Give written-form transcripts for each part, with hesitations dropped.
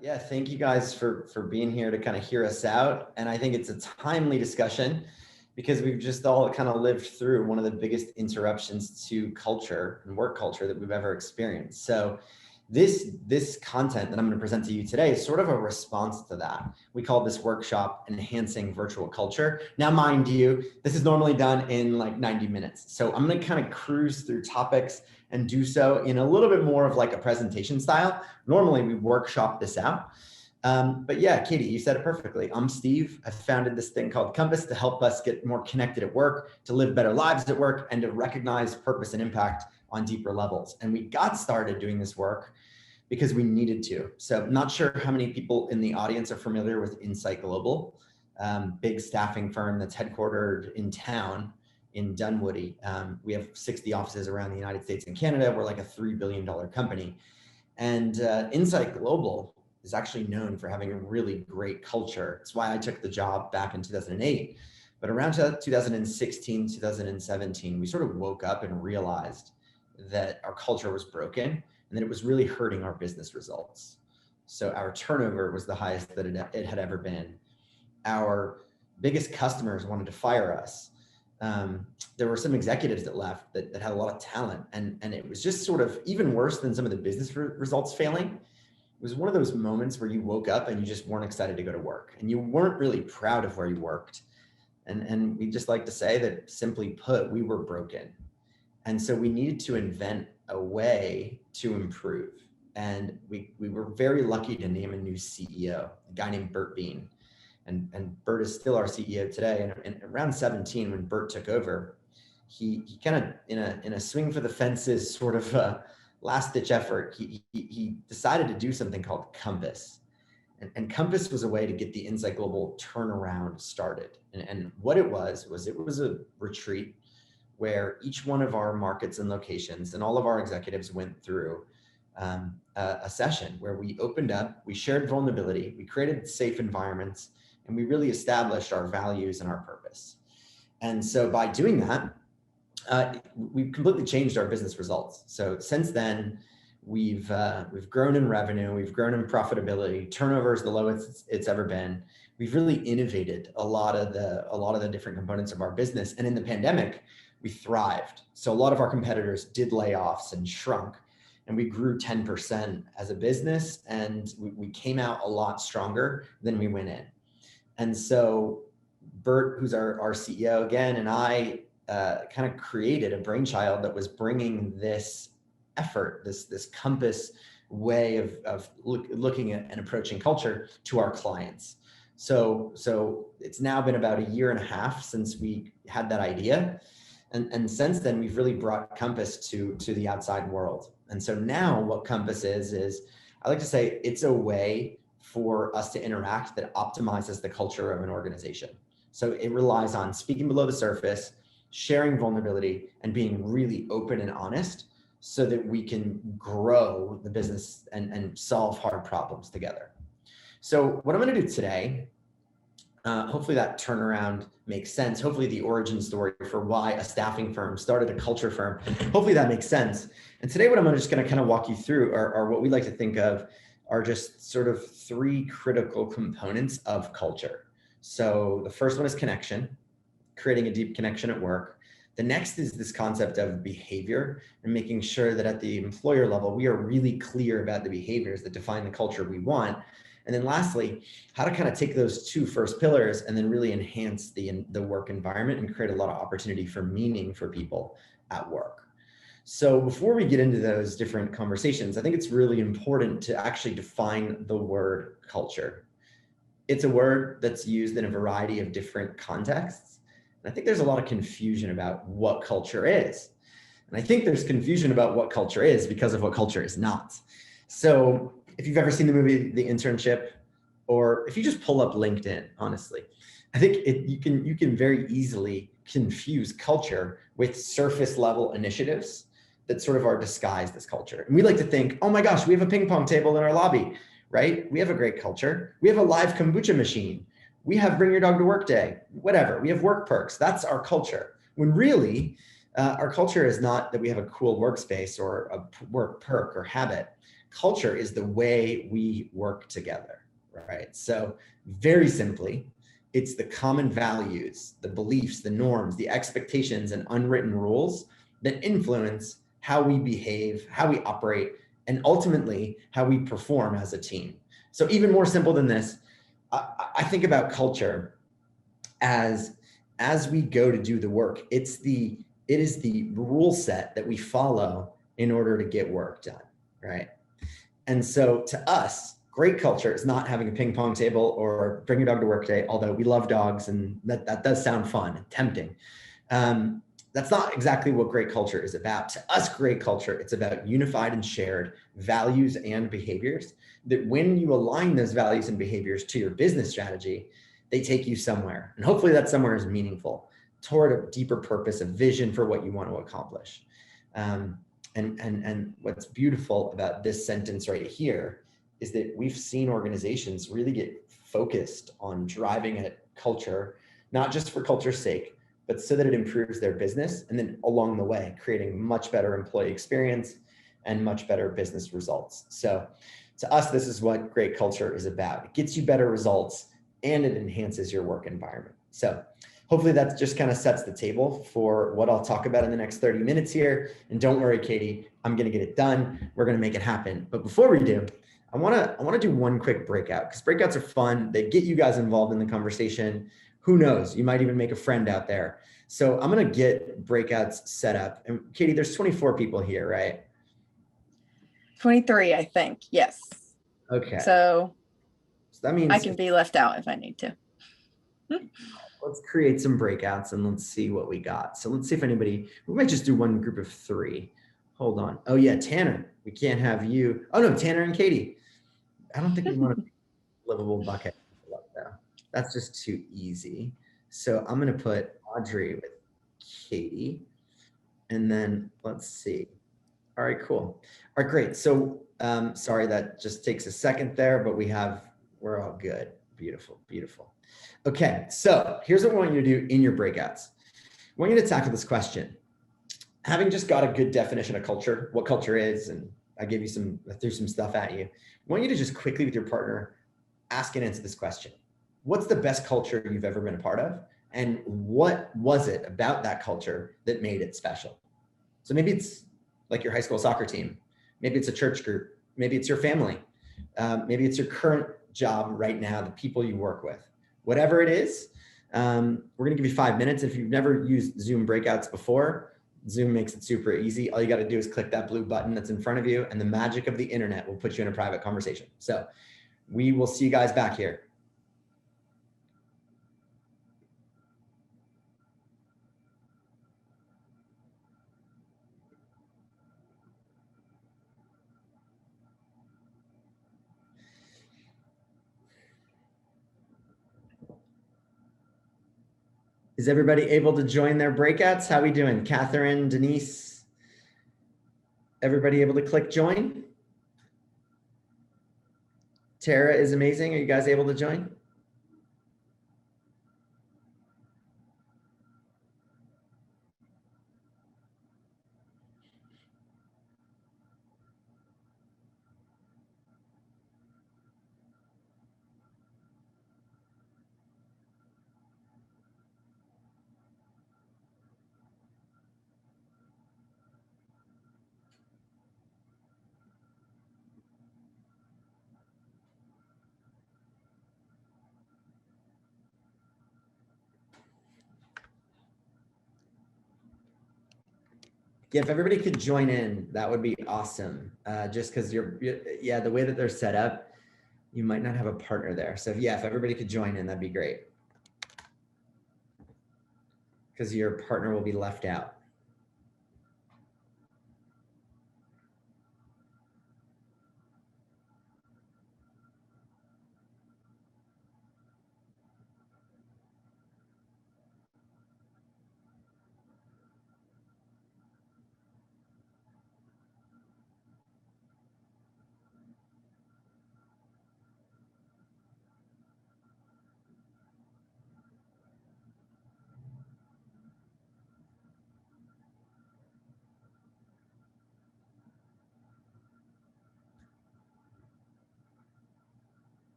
Yeah, thank you guys for being here to kind of hear us out. And I think it's a timely discussion because we've just all kind of lived through one of the biggest interruptions to culture and work culture that we've ever experienced. So this content that I'm going to present to you today is sort of a response to that. We call this workshop Enhancing Virtual Culture. Now, mind you, this is normally done in like 90 minutes. So I'm going to kind of cruise through topics and do so in a little bit more of like a presentation style. Normally we workshop this out. But yeah, Katie, you said it perfectly. I'm Steve. I founded this thing called Compass to help us get more connected at work, to live better lives at work, and to recognize purpose and impact on deeper levels. And we got started doing this work because we needed to. So I'm not sure how many people in the audience are familiar with Insight Global, big staffing firm that's headquartered in town in Dunwoody. We have 60 offices around the United States and Canada. We're like a $3 billion company. And Insight Global is actually known for having a really great culture. It's why I took the job back in 2008. But around 2016, 2017, we sort of woke up and realized that our culture was broken and that it was really hurting our business results. So our turnover was the highest that it had ever been. Our biggest customers wanted to fire us. There were some executives that left that had a lot of talent, and it was just sort of even worse than some of the business results failing. It was one of those moments where you woke up and you just weren't excited to go to work, and you weren't really proud of where you worked. And we just like to say that, simply put, we were broken. And so we needed to invent a way to improve. And we were very lucky to name a new CEO, a guy named Bert Bean. And Bert is still our CEO today. And around 17, when Bert took over, he kind of, in a swing for the fences sort of last ditch effort, he decided to do something called Compass. And Compass was a way to get the Insight Global turnaround started. And what it was a retreat where each one of our markets and locations and all of our executives went through a session where we opened up, we shared vulnerability, we created safe environments, and we really established our values and our purpose. And so by doing that, we've completely changed our business results. So since then, we've grown in revenue, we've grown in profitability, turnover is the lowest it's ever been. We've really innovated a lot of the different components of our business. And in the pandemic, we thrived. So a lot of our competitors did layoffs and shrunk, and we grew 10% as a business, and we came out a lot stronger than we went in. And so Bert, who's our CEO again, and I kind of created a brainchild that was bringing this effort, this Compass way of looking at and approaching culture to our clients. So it's now been about a year and a half since we had that idea. And since then, we've really brought Compass to the outside world. And so now what Compass is I like to say it's a way for us to interact that optimizes the culture of an organization. So it relies on speaking below the surface, sharing vulnerability, and being really open and honest so that we can grow the business and solve hard problems together. So what I'm going to do today, hopefully that turnaround makes sense. Hopefully the origin story for why a staffing firm started a culture firm, hopefully that makes sense. And today what I'm just going to kind of walk you through are what we like to think of are just sort of three critical components of culture. So the first one is connection, creating a deep connection at work. The next is this concept of behavior and making sure that at the employer level, we are really clear about the behaviors that define the culture we want. And then lastly, how to kind of take those two first pillars and then really enhance the work environment and create a lot of opportunity for meaning for people at work. So before we get into those different conversations, I think it's really important to actually define the word culture. It's a word that's used in a variety of different contexts. And I think there's a lot of confusion about what culture is. And I think there's confusion about what culture is because of what culture is not. So if you've ever seen the movie The Internship, or if you just pull up LinkedIn, honestly, I think you can very easily confuse culture with surface level initiatives that sort of are disguised as culture. And we like to think, oh my gosh, we have a ping pong table in our lobby, right? We have a great culture. We have a live kombucha machine. We have bring your dog to work day, whatever. We have work perks. That's our culture. When really, our culture is not that we have a cool workspace or a work perk or habit. culture is the way we work together, right? So very simply, it's the common values, the beliefs, the norms, the expectations, and unwritten rules that influence how we behave, how we operate, and ultimately how we perform as a team. So even more simple than this, I think about culture as we go to do the work. It is the rule set that we follow in order to get work done, right? And so to us, great culture is not having a ping pong table or bring your dog to work day, although we love dogs and that does sound fun and tempting. That's not exactly what great culture is about. To us, great culture, it's about unified and shared values and behaviors that when you align those values and behaviors to your business strategy, they take you somewhere. And hopefully that somewhere is meaningful toward a deeper purpose, a vision for what you want to accomplish. And what's beautiful about this sentence right here is that we've seen organizations really get focused on driving a culture, not just for culture's sake, but so that it improves their business, and then along the way, creating much better employee experience and much better business results. So to us, this is what great culture is about. It gets you better results and it enhances your work environment. So hopefully that just kind of sets the table for what I'll talk about in the next 30 minutes here. And don't worry, Katie, I'm going to get it done. We're going to make it happen. But before we do, I want to do one quick breakout, because breakouts are fun. They get you guys involved in the conversation. Who knows? You might even make a friend out there. So I'm going to get breakouts set up. And Katie, there's 24 people here, right? 23, I think. Yes. Okay. So that means I can be left out if I need to. Let's create some breakouts and let's see what we got. So let's see if we might just do one group of 3. Hold on. Oh yeah, Tanner, we can't have you. Oh no, Tanner and Katie. I don't think we want to livable bucket. That's just too easy. So I'm going to put Audrey with Katie. And then let's see. All right, cool. All right, great. So sorry, that just takes a second there, but we're all good. Beautiful, beautiful. Okay, so here's what we want you to do in your breakouts. I want you to tackle this question. Having just got a good definition of culture, what culture is, and I threw some stuff at you. I want you to just quickly with your partner, ask and answer this question. What's the best culture you've ever been a part of? And what was it about that culture that made it special? So maybe it's like your high school soccer team. Maybe it's a church group. Maybe it's your family. Maybe it's your current job right now, the people you work with. Whatever it is, we're going to give you 5 minutes. If you've never used Zoom breakouts before, Zoom makes it super easy. All you got to do is click that blue button that's in front of you, and the magic of the internet will put you in a private conversation. So we will see you guys back here. Is everybody able to join their breakouts? How are we doing? Catherine, Denise, everybody able to click join? Tara is amazing. Are you guys able to join? Yeah, if everybody could join in, that would be awesome. Just because the way that they're set up, you might not have a partner there. So if everybody could join in, that'd be great. Because your partner will be left out.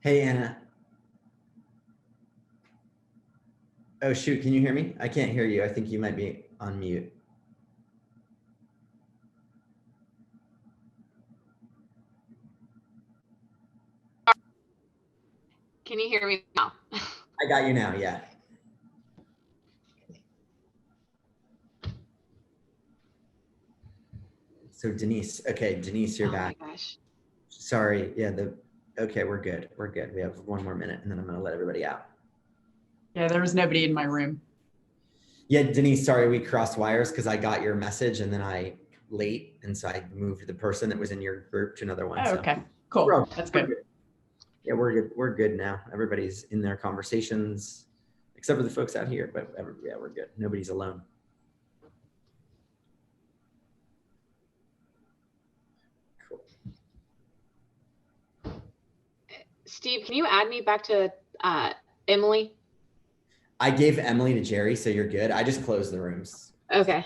Hey, Anna. Oh, shoot. Can you hear me? I can't hear you. I think you might be on mute. Can you hear me now? I got you now. Yeah. So Denise. Okay. Denise, you're back. Oh my gosh. Sorry. Yeah. Okay. We're good. We're good. We have one more minute and then I'm going to let everybody out. Yeah, there was nobody in my room. Yeah. Denise, sorry. We crossed wires because I got your message and then I late. And so I moved the person that was in your group to another one. Oh, so. okay, cool. That's good. Yeah, we're good. We're good now. Everybody's in their conversations, except for the folks out here. But yeah, we're good. Nobody's alone. Cool. Steve, can you add me back to Emily? I gave Emily to Jerry, so you're good. I just closed the rooms. Okay.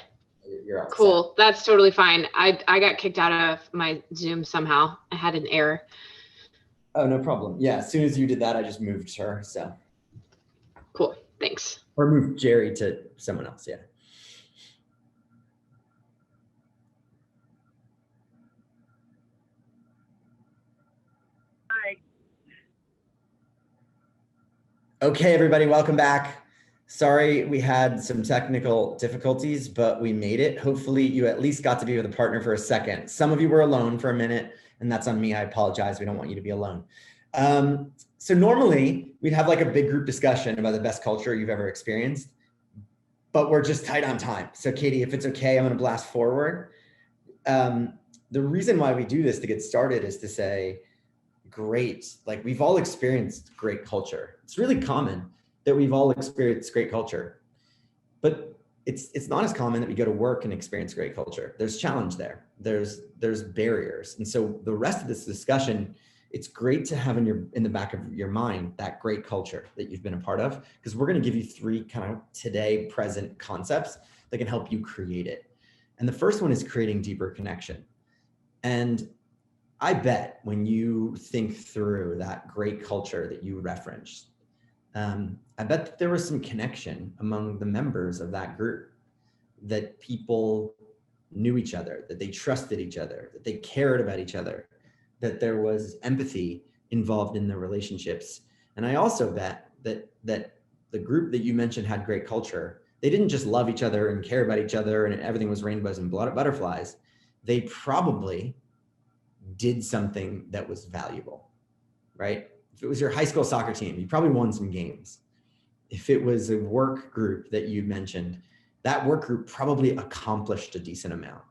You're all cool. Set. That's totally fine. I got kicked out of my Zoom somehow. I had an error. Oh, no problem. Yeah, as soon as you did that, I just moved her. So. Cool. Thanks. Or moved Jerry to someone else. Yeah. Hi. Okay, everybody, welcome back. Sorry, we had some technical difficulties, but we made it. Hopefully you at least got to be with a partner for a second. Some of you were alone for a minute, and that's on me. I apologize. We don't want you to be alone. So normally we'd have like a big group discussion about the best culture you've ever experienced, but we're just tight on time. So Katie, if it's okay, I'm gonna blast forward. The reason why we do this to get started is to say, great, like we've all experienced great culture. It's really common that we've all experienced great culture, but it's not as common that we go to work and experience great culture. There's challenge there. There's barriers. And so the rest of this discussion, it's great to have in the back of your mind that great culture that you've been a part of, because we're going to give you 3 kind of today present concepts that can help you create it. And the first one is creating deeper connection. And I bet when you think through that great culture that you referenced, I bet that there was some connection among the members of that group, that people knew each other, that they trusted each other, that they cared about each other, that there was empathy involved in the relationships. And I also bet that the group that you mentioned had great culture. They didn't just love each other and care about each other and everything was rainbows and butterflies. They probably did something that was valuable, right? If it was your high school soccer team, you probably won some games. If it was a work group that you mentioned, that work group probably accomplished a decent amount,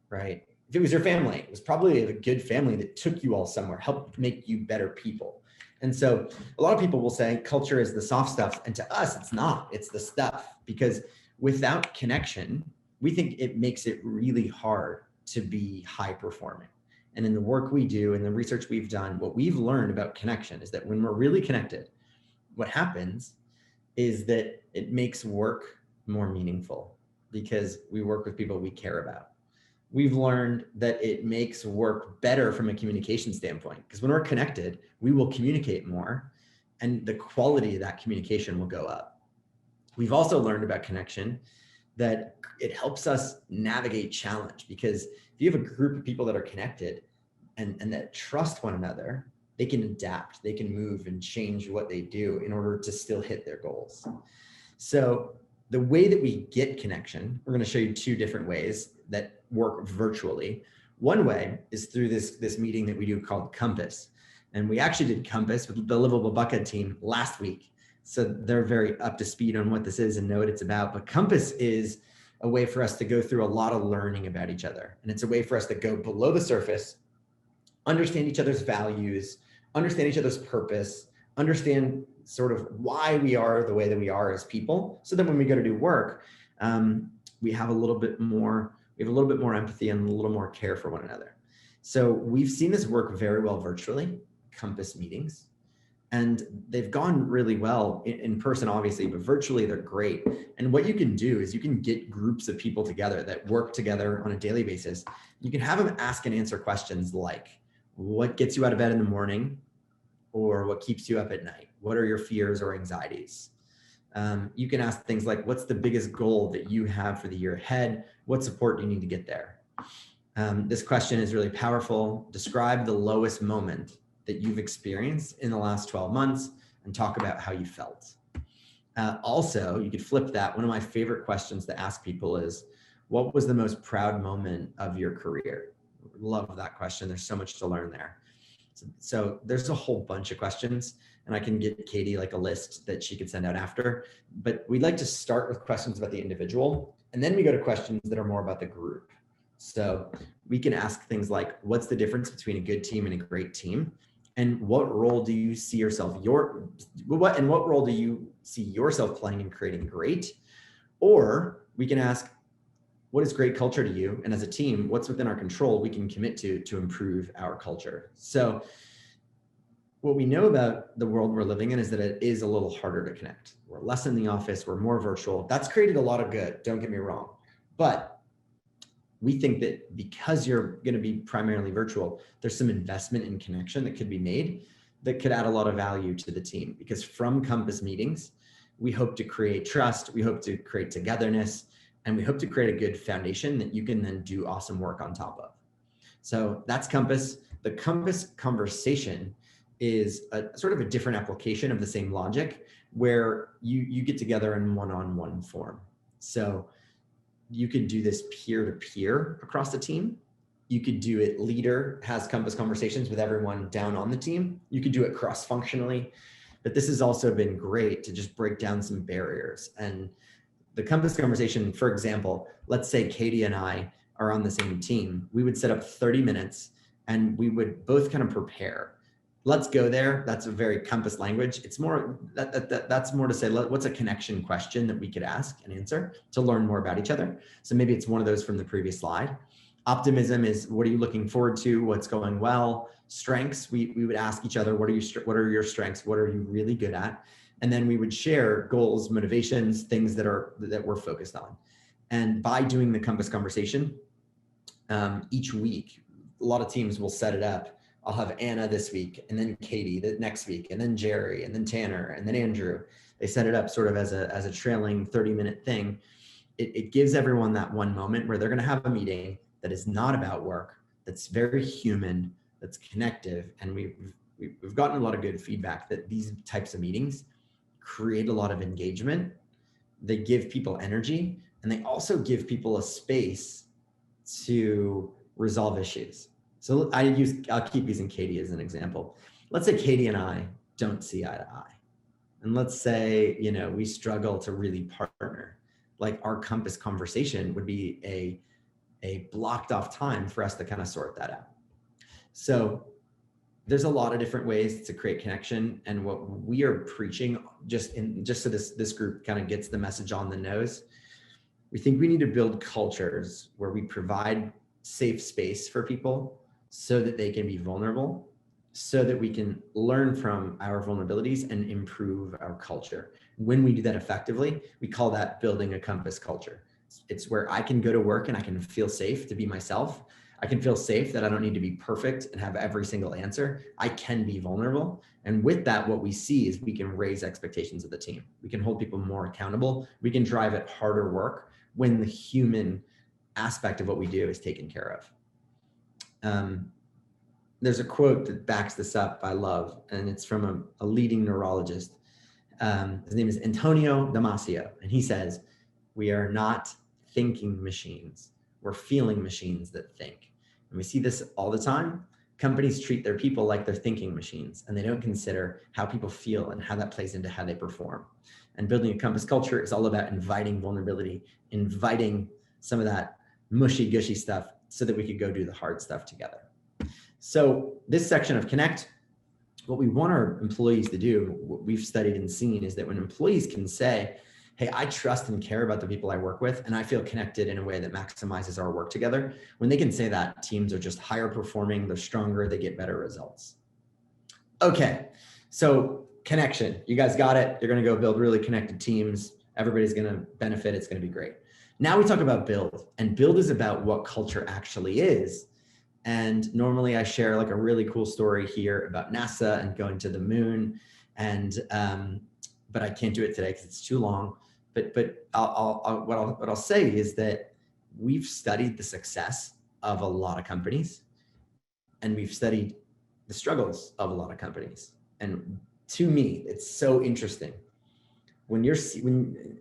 right? If it was your family, it was probably a good family that took you all somewhere, helped make you better people. And so a lot of people will say culture is the soft stuff. And to us, it's not, it's the stuff, because without connection, we think it makes it really hard to be high performing. And in the work we do and the research we've done, what we've learned about connection is that when we're really connected, what happens is that it makes work more meaningful because we work with people we care about. We've learned that it makes work better from a communication standpoint, because when we're connected, we will communicate more and the quality of that communication will go up. We've also learned about connection that it helps us navigate challenge, because if you have a group of people that are connected and that trust one another, they can adapt, they can move and change what they do in order to still hit their goals. So the way that we get connection, we're going to show you 2 different ways that work virtually. One way is through this meeting that we do called Compass. And we actually did Compass with the Livable Bucket team last week. So they're very up to speed on what this is and know what it's about. But Compass is a way for us to go through a lot of learning about each other. And it's a way for us to go below the surface, understand each other's values, understand each other's purpose, understand sort of why we are the way that we are as people, so that when we go to do work, we have a little bit more empathy and a little more care for one another. So we've seen this work very well virtually, Compass meetings, and they've gone really well in person, obviously, but virtually they're great. And what you can do is you can get groups of people together that work together on a daily basis. You can have them ask and answer questions like, what gets you out of bed in the morning? Or what keeps you up at night? What are your fears or anxieties? You can ask things like, what's the biggest goal that you have for the year ahead? What support do you need to get there? This question is really powerful. Describe the lowest moment that you've experienced in the last 12 months and talk about how you felt. Also, you could flip that. One of my favorite questions to ask people is, what was the most proud moment of your career? Love that question. There's so much to learn there. So there's a whole bunch of questions, and I can get Katie like a list that she could send out after, but we'd like to start with questions about the individual, and then we go to questions that are more about the group. So we can ask things like, what's the difference between a good team and a great team? And what role do you see yourself, what role do you see yourself playing in creating great? Or we can ask, what is great culture to you? And as a team, what's within our control we can commit to improve our culture? So what we know about the world we're living in is that it is a little harder to connect. We're less in the office, we're more virtual. That's created a lot of good, don't get me wrong. But we think that because you're going to be primarily virtual, there's some investment in connection that could be made that could add a lot of value to the team. Because from Compass meetings, we hope to create trust, we hope to create togetherness, and we hope to create a good foundation that you can then do awesome work on top of. So that's Compass. The Compass conversation is a sort of a different application of the same logic where you get together in one-on-one form. So you could do this peer-to-peer across the team. You could do it, leader has Compass conversations with everyone down on the team. You could do it cross-functionally, but this has also been great to just break down some barriers. And the Compass conversation, for example, let's say Katie and I are on the same team. We would set up 30 minutes and we would both kind of prepare. Let's go there. That's a very Compass language. It's more, that's more to say, what's a connection question that we could ask and answer to learn more about each other. So maybe it's one of those from the previous slide. Optimism is, what are you looking forward to? What's going well? Strengths, we would ask each other, what are your strengths? What are you really good at? And then we would share goals, motivations, things that we're focused on. And by doing the Compass conversation, each week, a lot of teams will set it up. I'll have Anna this week, and then Katie the next week, and then Jerry, and then Tanner, and then Andrew. They set it up sort of as a trailing 30-minute thing. It gives everyone that one moment where they're going to have a meeting that is not about work, that's very human, that's connective. And we've gotten a lot of good feedback that these types of meetings create a lot of engagement. They give people energy, and they also give people a space to resolve issues. So I'll keep using Katie as an example. Let's say Katie and I don't see eye to eye. And let's say, we struggle to really partner. Like, our Compass conversation would be a blocked off time for us to kind of sort that out. So there's a lot of different ways to create connection. And what we are preaching, just so this group kind of gets the message on the nose, we think we need to build cultures where we provide safe space for people so that they can be vulnerable, so that we can learn from our vulnerabilities and improve our culture. When we do that effectively, we call that building a Compass culture. It's where I can go to work and I can feel safe to be myself. I can feel safe that I don't need to be perfect and have every single answer. I can be vulnerable. And with that, what we see is we can raise expectations of the team. We can hold people more accountable. We can drive at harder work when the human aspect of what we do is taken care of. There's a quote that backs this up I love, and it's from a leading neurologist. His name is Antonio Damasio, and he says, "We are not thinking machines, we're feeling machines that think." And we see this all the time. Companies treat their people like they're thinking machines, and they don't consider how people feel and how that plays into how they perform. And building a Compass culture is all about inviting vulnerability, inviting some of that mushy gushy stuff so that we could go do the hard stuff together. So this section of Connect, what we want our employees to do, what we've studied and seen, is that when employees can say, hey, I trust and care about the people I work with, and I feel connected in a way that maximizes our work together, when they can say that, teams are just higher performing, they're stronger, they get better results. Okay, so connection, you guys got it. You're gonna go build really connected teams. Everybody's gonna benefit, it's gonna be great. Now we talk about build, and build is about what culture actually is. And normally I share like a really cool story here about NASA and going to the moon. And, but I can't do it today because it's too long. But what I'll say is that we've studied the success of a lot of companies, and we've studied the struggles of a lot of companies. And to me, it's so interesting when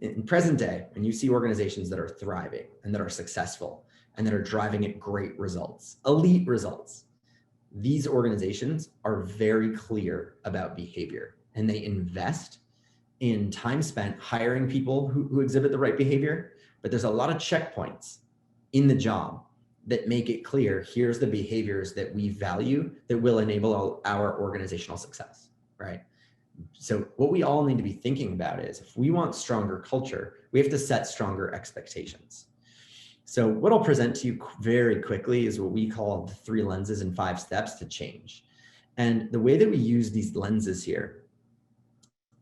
in present day, when you see organizations that are thriving and that are successful and that are driving at great results, elite results, these organizations are very clear about behavior, and they invest in time spent hiring people who exhibit the right behavior. But there's a lot of checkpoints in the job that make it clear, here's the behaviors that we value that will enable our organizational success, right? So what we all need to be thinking about is, if we want stronger culture, we have to set stronger expectations. So what I'll present to you very quickly is what we call the 3 lenses and 5 steps to change. And the way that we use these lenses here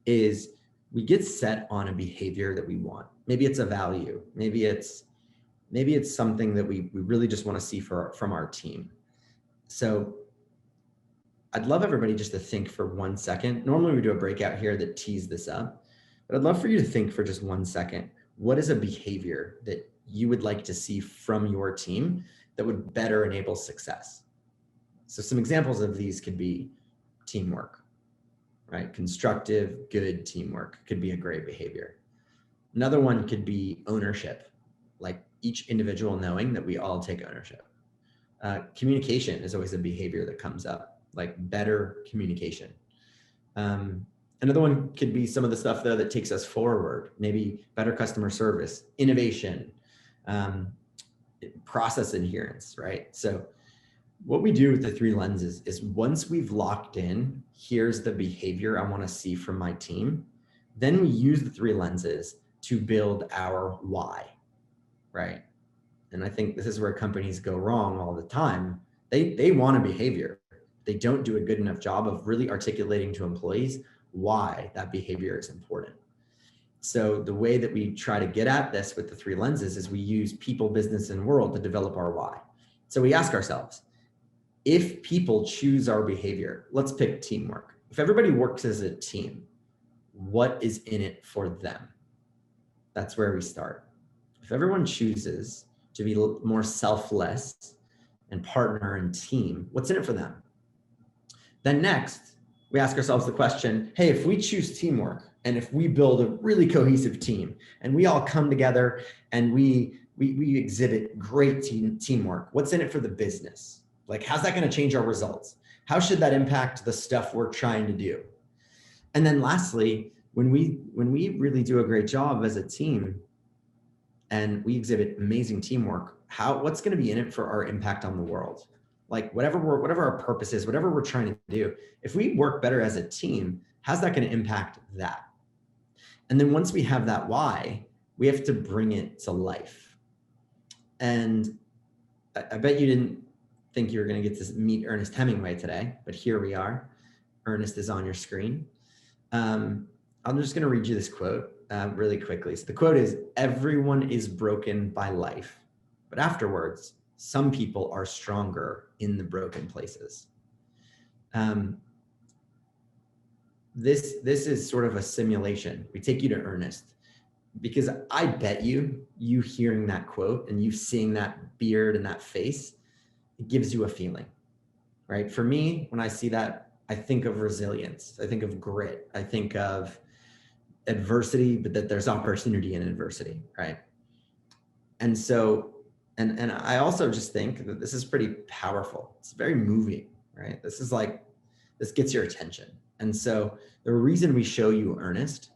is we get set on a behavior that we want. Maybe it's a value. Maybe it's something that we really just want to see from our team. So I'd love everybody just to think for 1 second. Normally we do a breakout here that tees this up, but I'd love for you to think for just 1 second. What is a behavior that you would like to see from your team that would better enable success? So some examples of these could be teamwork, right? Constructive, good teamwork could be a great behavior. Another one could be ownership, like each individual knowing that we all take ownership. Communication is always a behavior that comes up, like better communication. Another one could be some of the stuff though that takes us forward, maybe better customer service, innovation, process adherence, right? So what we do with the 3 lenses is, once we've locked in, here's the behavior I want to see from my team, then we use the 3 lenses to build our why, right? And I think this is where companies go wrong all the time. They want a behavior. They don't do a good enough job of really articulating to employees why that behavior is important. So the way that we try to get at this with the 3 lenses is we use people, business, and world to develop our why. So we ask ourselves, if people choose our behavior, let's pick teamwork. If everybody works as a team, what is in it for them? That's where we start. If everyone chooses to be more selfless and partner and team, what's in it for them? Then next, we ask ourselves the question, hey, if we choose teamwork and if we build a really cohesive team and we all come together and we exhibit great teamwork, what's in it for the business? Like, how's that going to change our results? How should that impact the stuff we're trying to do? And then lastly, when we really do a great job as a team and we exhibit amazing teamwork, what's going to be in it for our impact on the world? Like whatever our purpose is, whatever we're trying to do, if we work better as a team, how's that going to impact that? And then once we have that why, we have to bring it to life. And I bet you didn't think you were going to get to meet Ernest Hemingway today, but here we are. Ernest is on your screen. I'm just going to read you this quote really quickly. So the quote is, "Everyone is broken by life, but afterwards, some people are stronger in the broken places." This is sort of a simulation. We take you to Ernest, because I bet you hearing that quote and you seeing that beard and that face, it gives you a feeling, right? For me, when I see that, I think of resilience. I think of grit. I think of adversity, but that there's opportunity in adversity, right? And so, and I also just think that this is pretty powerful. It's very moving, right? This gets your attention. And so the reason we show you Ernest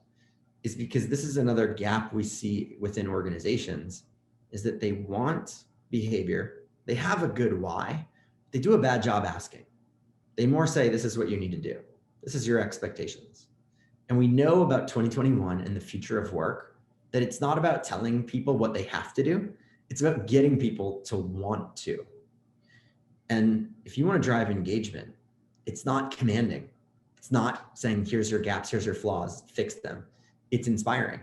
is because this is another gap we see within organizations, is that they want behavior. They have a good why. They do a bad job asking. They more say, this is what you need to do. This is your expectations. And we know about 2021 and the future of work, that it's not about telling people what they have to do. It's about getting people to want to. And if you want to drive engagement, it's not commanding. It's not saying, here's your gaps, here's your flaws, fix them. It's inspiring.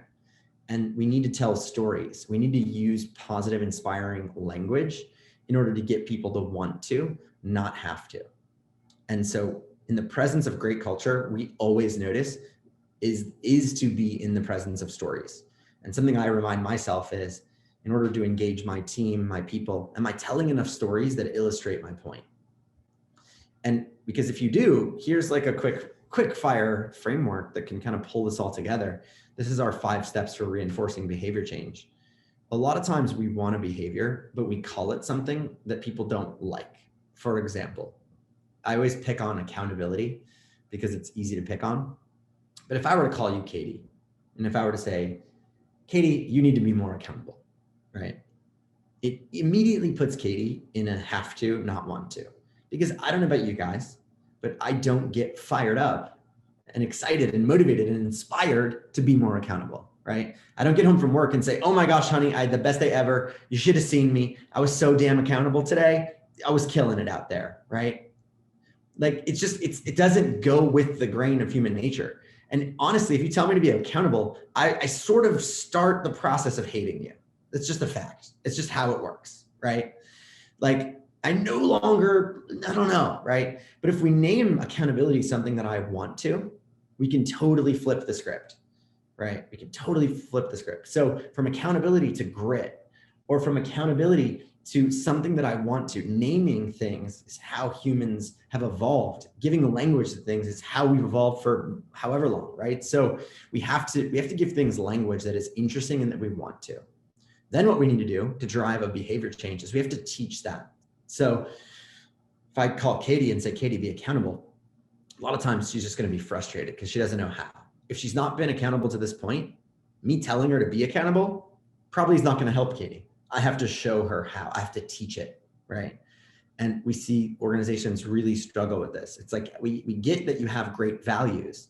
And we need to tell stories. We need to use positive, inspiring language in order to get people to want to, not have to. And so in the presence of great culture, we always notice is to be in the presence of stories. And something I remind myself is, in order to engage my team, my people, am I telling enough stories that illustrate my point? And because if you do, here's like a quick fire framework that can kind of pull this all together. This is our 5 steps for reinforcing behavior change. A lot of times we want a behavior, but we call it something that people don't like. For example, I always pick on accountability because it's easy to pick on. But if I were to call you Katie, and if I were to say, Katie, you need to be more accountable, right? It immediately puts Katie in a have to, not want to. Because I don't know about you guys, but I don't get fired up and excited and motivated and inspired to be more accountable, right? I don't get home from work and say, oh my gosh, honey, I had the best day ever. You should have seen me. I was so damn accountable today. I was killing it out there, right? Like it doesn't go with the grain of human nature. And honestly, if you tell me to be accountable, I sort of start the process of hating you. It's just a fact. It's just how it works, right? Like I no longer, I don't know, right? But if we name accountability something that I want to, we can totally flip the script, right? We can totally flip the script. So from accountability to grit, or from accountability to something that I want to, naming things is how humans have evolved. Giving language to things is how we've evolved for however long, right? So we have to give things language that is interesting and that we want to. Then what we need to do to drive a behavior change is we have to teach that. So if I call Katie and say, Katie, be accountable, a lot of times she's just going to be frustrated because she doesn't know how. If she's not been accountable to this point, me telling her to be accountable probably is not going to help Katie. I have to show her how. I have to teach it, right? And we see organizations really struggle with this. It's like we get that you have great values,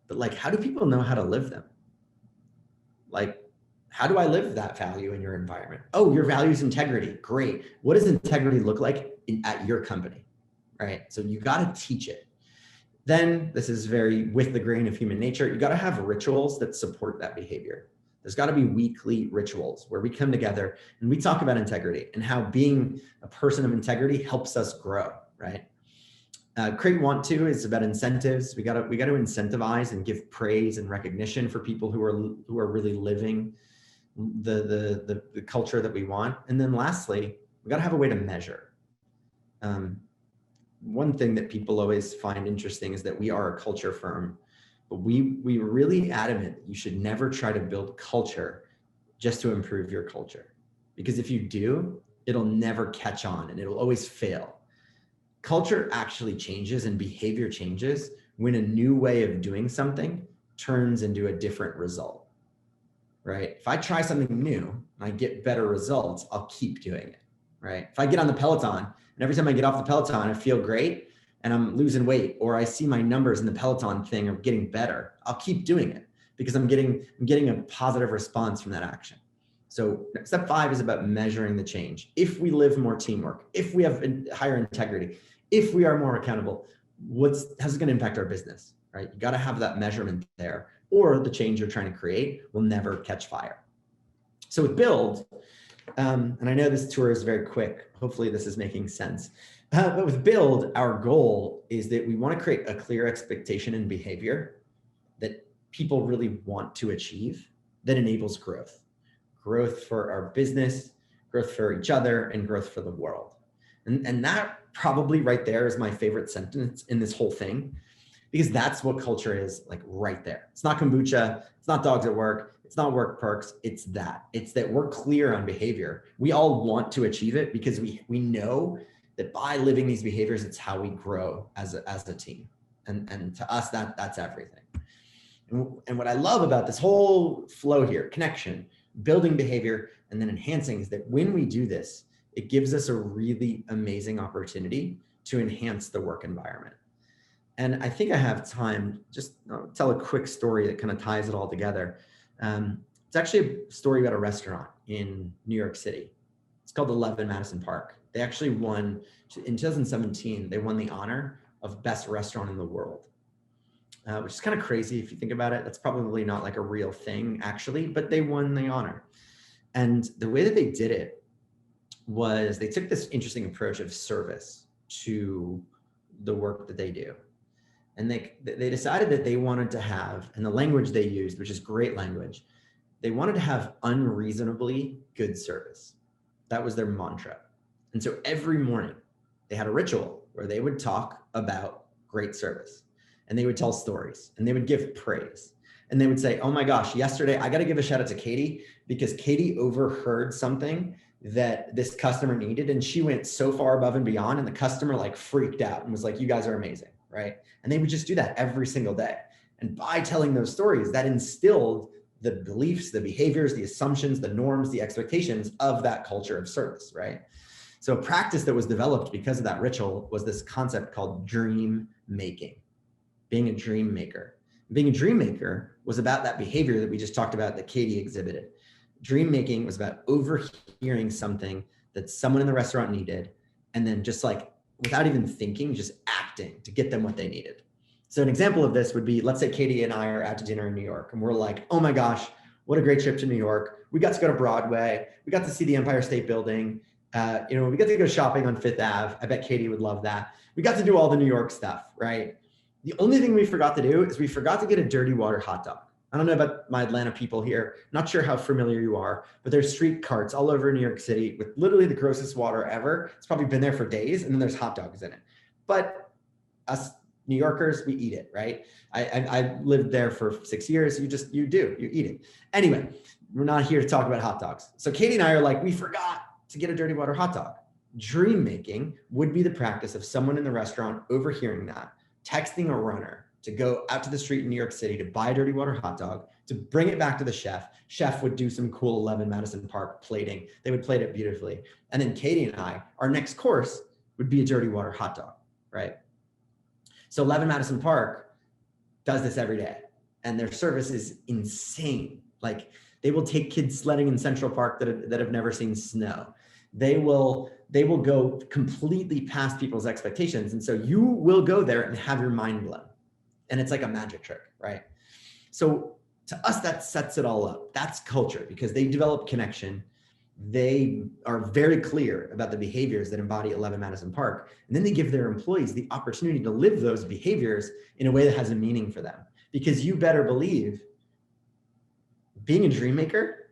but like, how do people know how to live them? Like, how do I live that value in your environment? Oh, your value is integrity. Great. What does integrity look like at your company, right? So you got to teach it. Then this is very with the grain of human nature. You got to have rituals that support that behavior. There's got to be weekly rituals where we come together and we talk about integrity and how being a person of integrity helps us grow, right? Create Want To is about incentives. We got to incentivize and give praise and recognition for people who are really living the culture that we want. And then lastly, we got to have a way to measure. One thing that people always find interesting is that we are a culture firm, but we really adamant that you should never try to build culture just to improve your culture. Because if you do, it'll never catch on and it'll always fail. Culture actually changes and behavior changes when a new way of doing something turns into a different result, right? If I try something new and I get better results, I'll keep doing it, right? If I get on the Peloton and every time I get off the Peloton, I feel great and I'm losing weight, or I see my numbers in the Peloton thing are getting better, I'll keep doing it because I'm getting a positive response from that action. So step 5 is about measuring the change. If we live more teamwork, if we have higher integrity, if we are more accountable, how's it going to impact our business, right? You got to have that measurement there, or the change you're trying to create will never catch fire. So with Build, and I know this tour is very quick. Hopefully this is making sense. But with Build, our goal is that we want to create a clear expectation and behavior that people really want to achieve that enables growth. Growth for our business, growth for each other, and growth for the world. And that probably right there is my favorite sentence in this whole thing, because that's what culture is, like right there. It's not kombucha, it's not dogs at work, it's not work perks, it's that we're clear on behavior. We all want to achieve it because we know that by living these behaviors, it's how we grow as a team. And to us, that's everything. And what I love about this whole flow here, connection, building behavior, and then enhancing, is that when we do this, it gives us a really amazing opportunity to enhance the work environment. And I think I have time, just tell a quick story that kind of ties it all together. It's actually a story about a restaurant in New York City. It's called 11 Madison Park. They actually won, in 2017, they won the honor of best restaurant in the world, which is kind of crazy if you think about it. That's probably not like a real thing actually, but they won the honor. And the way that they did it was they took this interesting approach of service to the work that they do. And they decided that they wanted to have, and the language they used, which is great language, they wanted to have unreasonably good service. That was their mantra. And so every morning they had a ritual where they would talk about great service, and they would tell stories, and they would give praise. And they would say, oh my gosh, yesterday, I got to give a shout out to Katie because Katie overheard something that this customer needed. And she went so far above and beyond, and the customer like freaked out and was like, you guys are amazing, right? And they would just do that every single day. And by telling those stories, that instilled the beliefs, the behaviors, the assumptions, the norms, the expectations of that culture of service, right? So a practice that was developed because of that ritual was this concept called dream making, being a dream maker. Being a dream maker was about that behavior that we just talked about that Katie exhibited. Dream making was about overhearing something that someone in the restaurant needed, and then just like without even thinking, just acting to get them what they needed. So an example of this would be, let's say Katie and I are out to dinner in New York, and we're like, oh my gosh, what a great trip to New York. We got to go to Broadway. We got to see the Empire State Building. We got to go shopping on Fifth Ave. I bet Katie would love that. We got to do all the New York stuff, right? The only thing we forgot to do is we forgot to get a dirty water hot dog. I don't know about my Atlanta people here. Not sure how familiar you are, but there's street carts all over New York City with literally the grossest water ever. It's probably been there for days, and then there's hot dogs in it. But us New Yorkers, we eat it, right? I lived there for 6 years. You eat it. Anyway, we're not here to talk about hot dogs. So Katie and I are like, we forgot to get a dirty water hot dog. Dream making would be the practice of someone in the restaurant overhearing that, texting a runner to go out to the street in New York City to buy a dirty water hot dog, to bring it back to the chef. Chef would do some cool 11 Madison Park plating. They would plate it beautifully. And then Katie and I, our next course would be a dirty water hot dog, right? So 11 Madison Park does this every day, and their service is insane. Like, they will take kids sledding in Central Park that have never seen snow. They will go completely past people's expectations. And so you will go there and have your mind blown. And it's like a magic trick, right? So to us, that sets it all up. That's culture, because they develop connection. They are very clear about the behaviors that embody 11 Madison Park. And then they give their employees the opportunity to live those behaviors in a way that has a meaning for them. Because you better believe, being a dream maker,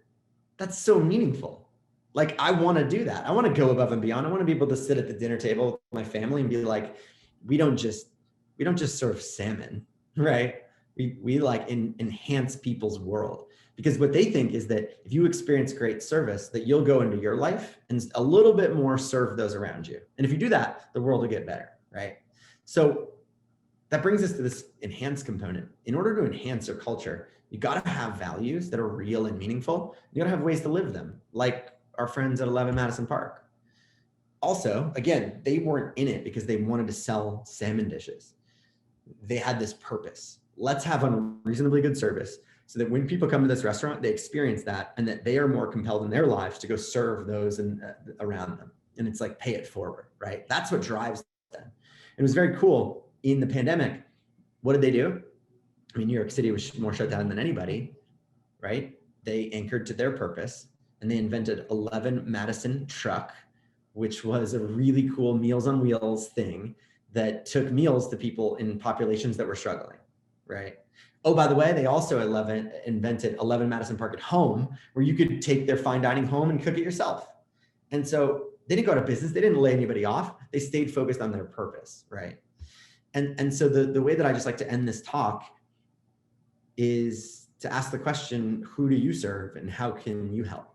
that's so meaningful. Like, I want to do that. I want to go above and beyond. I want to be able to sit at the dinner table with my family and be like, we don't just serve salmon, right? We like enhance people's world, because what they think is that if you experience great service, that you'll go into your life and a little bit more serve those around you. And if you do that, the world will get better, right? So that brings us to this enhance component. In order to enhance your culture, you got to have values that are real and meaningful. You got to have ways to live them, like our friends at 11 Madison Park. Also, again, they weren't in it because they wanted to sell salmon dishes. They had this purpose. Let's have unreasonably good service so that when people come to this restaurant, they experience that, and that they are more compelled in their lives to go serve those around them. And it's like, pay it forward, right? That's what drives them. It was very cool. In the pandemic, what did they do? I mean, New York City was more shut down than anybody, right? They anchored to their purpose, and they invented 11 Madison Truck, which was a really cool Meals on Wheels thing that took meals to people in populations that were struggling, right? Oh, by the way, they also invented 11 Madison Park at Home, where you could take their fine dining home and cook it yourself. And so they didn't go out of business. They didn't lay anybody off. They stayed focused on their purpose, right? And so the way that I just like to end this talk is to ask the question, who do you serve and how can you help,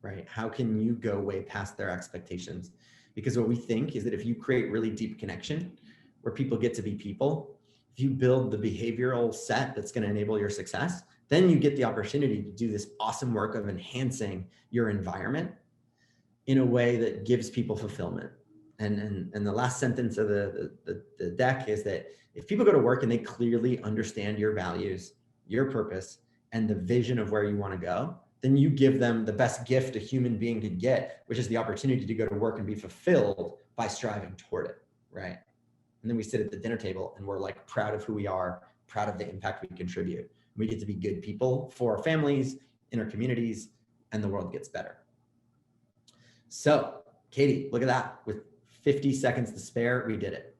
right? How can you go way past their expectations? Because what we think is that if you create really deep connection where people get to be people, if you build the behavioral set that's going to enable your success, then you get the opportunity to do this awesome work of enhancing your environment in a way that gives people fulfillment. And the last sentence of the deck is that if people go to work and they clearly understand your values, your purpose, and the vision of where you want to go, then you give them the best gift a human being could get, which is the opportunity to go to work and be fulfilled by striving toward it, right? And then we sit at the dinner table and we're like proud of who we are, proud of the impact we contribute. We get to be good people for our families, in our communities, and the world gets better. So Katie, look at that. With 50 seconds to spare, we did it.